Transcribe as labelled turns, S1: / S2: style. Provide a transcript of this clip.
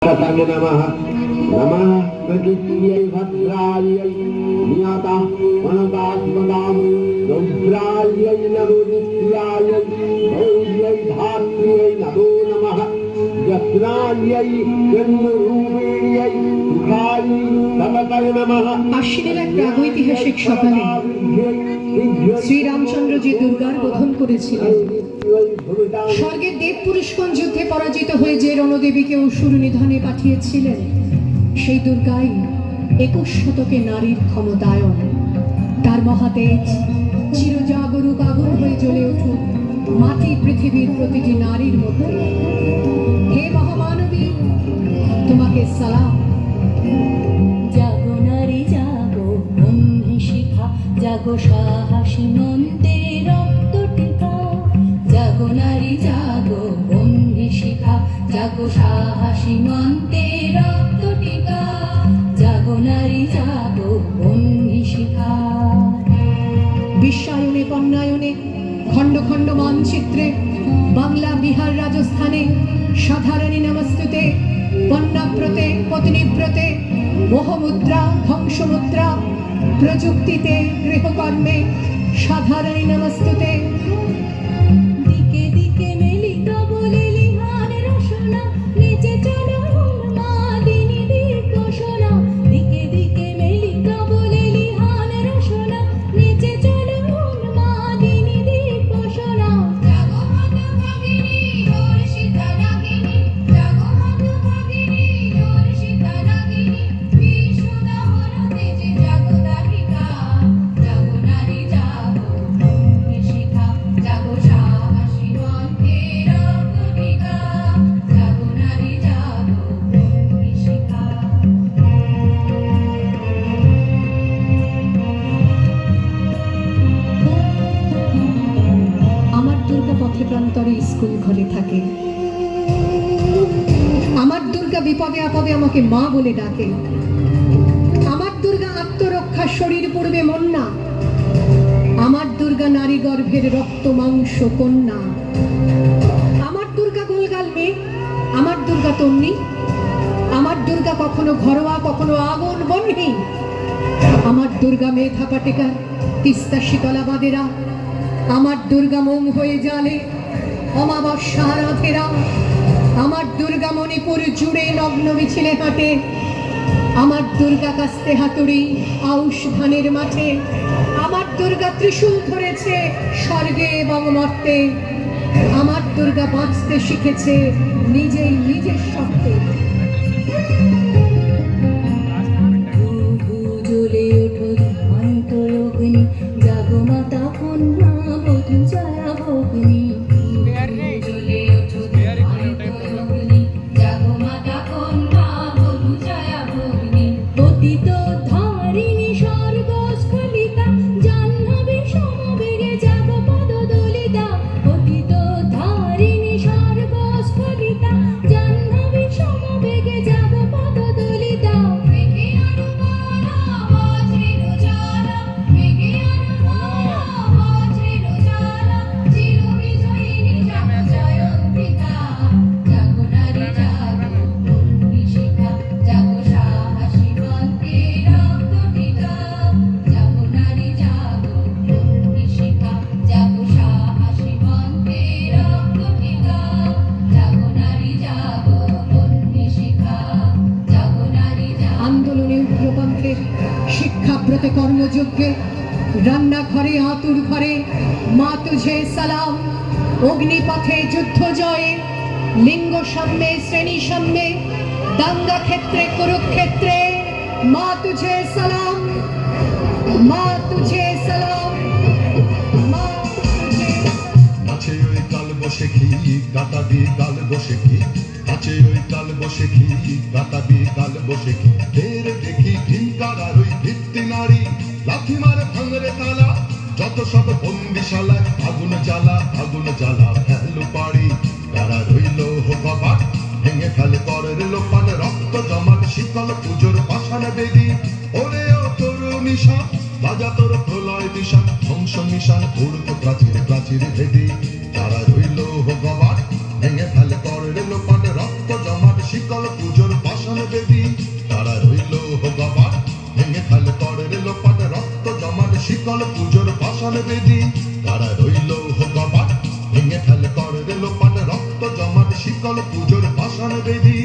S1: नमः नमः प्रकृत्यै भद्रायै नियता वनदात्मदां रौद्रायै नमो नित्यायै गौर्यै धात्र्यै नमो नमः यत्रायै जन्मरूपिण्यै सुखायै तपतये नमः।
S2: আশ্বিনের এক প্রাগৈতিহাসিক সকালে শ্রীরামচন্দ্রজি দুর্গার বোধন করেছিলেন। স্বর্গের দেব পুরুষগণ যুদ্ধে পরাজিত হয়ে যে রণদেবীকে অসুর নিধনে পাঠিয়েছিলেন, সেই দুর্গাই 21 শতকে নারীর ক্ষমতায়ন। তার মহাতেজ চিরজাগরুক আগুন হয়ে জ্বলে উঠুক মাটি পৃথিবীর প্রতিটি নারীর মধ্যে। হে মহামানবী, তোমাকে সালাম।
S3: জাগো নারী জাগো, বন্ধি শিখা জাগো, সাহসী মন্তে রক্ত টিকা। জাগো নারী জাগো, বন্ধি শিখা জাগো, সাহসী মন্তে রক্ত টিকা। জাগো নারী জাগো, বন্ধি শিখা।
S2: বিশ্বায়নে কন্যায়নে খণ্ড খণ্ড মানচিত্রে বাংলা, বিহার, রাজস্থানে সাধারণী নমস্তুতে, কন্যাব্রতে, পত্নীব্রতে, মোহমুদ্রা, ধ্বংসমুদ্রা, প্রযুক্তিতে, গৃহকর্মে সাধারণী নমস্তুতে।
S3: দিকে দিকে মেলিত বলে লিহান রসনা, নিচে চলো উন্মাদিনী দিগ্ঘোষণা। দিকে দিকে মেলিত বলে লিহান রসনা, নিচে চলো উন্মাদিনী দিগ্ঘোষণা। জাগো হতভাগিনী হর্ষিতা নাগিনী, জাগো হতভাগিনী হর্ষিতা নাগিনী। বিশ্বদাহর তেজে জাগো দাহিকা, জাগো নারী জাগো, বন্ধি শিখা জাগো, সাহসী মন্তে রক্ত টিকা। জাগো নারী জাগো, বন্ধি শিখা।
S2: আমার দুর্গা পথে প্রান্তরে স্কুল ঘরে থাকে। আমার দুর্গা বিপদে আপদে আমাকে মা বলে ডাকে। আমার দুর্গা আত্মরক্ষা, শরীর পূর্বে মন্না। আমার দুর্গা নারী গর্ভের রক্ত মাংস কন্যা। আমার দুর্গা গোলগাল মেয়ে, আমার দুর্গা তন্নি। আমার দুর্গা কখনো ঘরোয়া, কখনো আগুন বন্যী। আমার দুর্গা মেধা পাটেকার, তিস্তা শীতলাবাদেরা। আমার দুর্গা মোম হয়ে জালে অমাবস্যা রাধেরা। আমার দুর্গা মণিপুর জুড়ে নগ্ন মিছিলে হাঁটে। আমার দুর্গা কাস্তে হাতুড়ি আউশ ধানের মাঠে। আমার দুর্গা ত্রিশূল ধরেছে স্বর্গে এবং মর্তে। আমার দুর্গা বাঁচতে শিখেছে নিজেই নিজের শক্তে।
S3: জ্বলে ওঠো ধ্যান্ত অগ্নি, জাগো মাতা কন্যা বধূ জয়া ভগ্নি। জ্বলে ওঠো ধ্যান্ত অগ্নি, জাগো মাতা কন্যা বধূ জয়া ভগ্নি। পতিত ধারিণী স্বর্গস্খলিতা, জাহ্নবী সমবেগে জাগো পদদলিতা। পতিত ধারিণী স্বর্গস্খলিতা, জাহ্নবী সমবেগে জাগো পদদলিতা। মেঘে আনুমানা বজ্রের জ্বালা, মেঘে আনুমানা বজ্রের জ্বালা। চিরবিজয়িনী জাগো জয়ন্তিকা, জাগো নারী জাগো, বন্ধি শিখা জাগো, সাহসী মন্তে রক্ত টিকা। জাগো নারী জাগো, বন্ধি শিখা জাগো, সাহসী মন্তে রক্ত টিকা। জাগো নারী জাগো, বন্ধি শিখা জাগো, নারী জাগো।
S2: আন্দোলনে উগ্রপন্থের, শিক্ষাব্রতে কর্মযজ্ঞে, রান্নাঘরে আতুর ঘরে মা তুঝে সালাম। অগ্নিপথে যুদ্ধ জয়ে, লিঙ্গ সাম্যে, শ্রেণী সাম্যে, দাঙ্গা ক্ষেত্রে, কুরুক্ষেত্রে মা তুঝে সালাম। মা তুঝে সালাম, মা তুঝে সালাম।
S4: আছে ওই কাল বসে ঘি গাতা দিয়ে গাল বসে ঘি, আছে ওই কাল বসে ঘি গাতা দিয়ে গাল বসে ঘি। ফের দেখি ঢিঙ্কার আর ওই ভিত্তি নারী, লাথি মারে ভাঙরে তালা। যত সব বন্দিশালায় আগুন জ্বালা, আগুন জ্বালা ফেলো পাড়ি। তারা রইল কপাট, ভেঙে ফেলে করের লোপান। রক্ত জমাট শীতল পুজোর পাষাণ বেদি। ওরে ও তোর নিশান, বাজা তোর প্রলয় দিশান। ধ্বংস নিশান উড়তো প্রাচীর প্রাচীর ভেদি। তারা রইল কপাট, ভেঙে ফেলে করের লোপান। রক্ত জমাট শীতল পুজোর ভেঙে ফেলে করে লোপাট রক্ত জমাট শিকল পুজোর পাষাণ বেদি কারা রইল কপাট ভেঙে ফেলে করে লোপাট রক্ত জমাট শিকল পুজোর পাষাণ বেদি